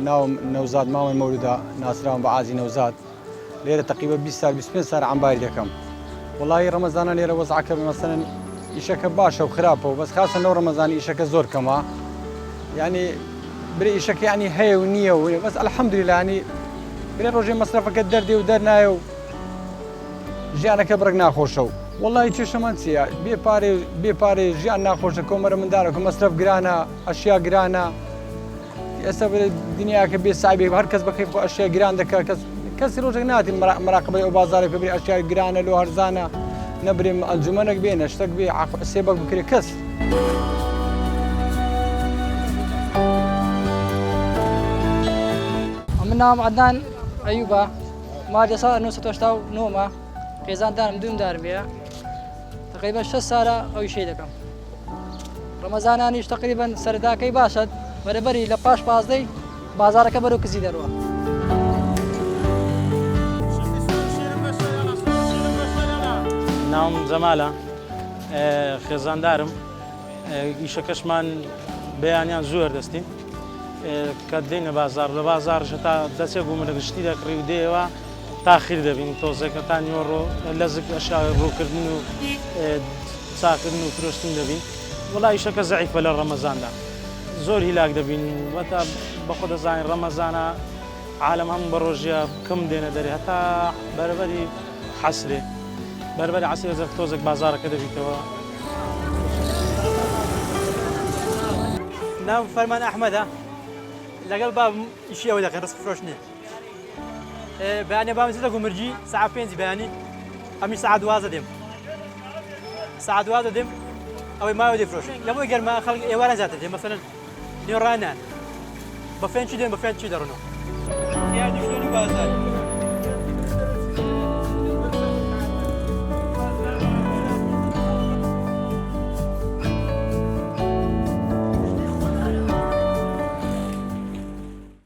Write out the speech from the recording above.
ناوم نەوزاد ماوەی مەولودا ناسراوم بە ئازی نەوزاد لێرە تقریبا 20 سال 25 سال عەمباری دەکەم وڵی ڕەمەزانە لێرە وەزعەکە مەسەلەن ئیشەکە باشە و خراپەوە بەس خاصە لەو ڕەمەزانی ئیشەکە زۆر کەمە یعنی برێ ئیشەکە ینی هەیە و نییە و بەس ئەلحەمدولیلا ینی برێ ڕۆژێ مەسرەفەکە دەردێ و دەرنایە و ژیانەکە بڕێک ناخۆشە و وڵی کێشەمان چییە بێپارێ ژیان ناخۆشە کۆمەرە منداڵە مەسرف گرانە ئەشیا گرانە ئێستا دنیاکە بێ سایبێ هەر کەس بەخێ خۆ ئەشیا گران دەکات کەسی ڕۆژێک ناتی مراقبەی ئەو بازارێک بێ ئەشیا گرانە لۆ هەرزانە نەبرێ ئەنجومەنێک بێنە شتێک بێ سێبەک بکرێ کەس من ناوم عەدنان ئەیوبە ماردە ساڵ 1989 خێزاندانم دومدار بێ تقریبا 6 ساڵە ئەو ئیشەی دەکەم ڕەمەزانانیش تقریبا سەرەتاکەی باشە بەرەبەری لە پاش 15 بازارەکە بەرەو کزی دەڕوە ناوم جەمالە خێزاندارم ئیشەکەشمان بەیانیان زۆر دەستین کە دێنە بازار لە بازارش تا دەچێک بوومە لە گشتی دەکڕی و دێوە تاخیر دەبین تۆزەکە تا نیۆڕۆ لەزک ئەشیا ڕووکردن و چاکردن و فرۆشتن دەبین وڵای ئیشەکە زەعیفە لە ڕەمەزاندا زۆر هیلاک دەبین وەتا بەخۆ دەزانین ڕەمەزانە عالەم هەموو بە ڕۆژیە کەم دێنە دەرێ هەتا بەرەبەری حەسرێ بەربەری عەسیرە زەف تۆزێک بازارەکە دەبیتەوە. ناو فەرمان ئەحمەدە لەگەڵ بابم ئیشی ئەوە دەکەن ڕزق فرۆشتنێ بەیانێ بابم چێتە گومرجی سەعات 5 بەیانی ئەمی سەعات 12 دێم سەعات 12 دێم ئەوەی ماوە دەیفرۆشن لەبۆی گەرما خەڵک ئێوارە زیاتر دێم مەسەلەن نێوڕانان بە فێن چی دێن بە فێن چی دەڕۆنەوە یا دیشتێنی بازار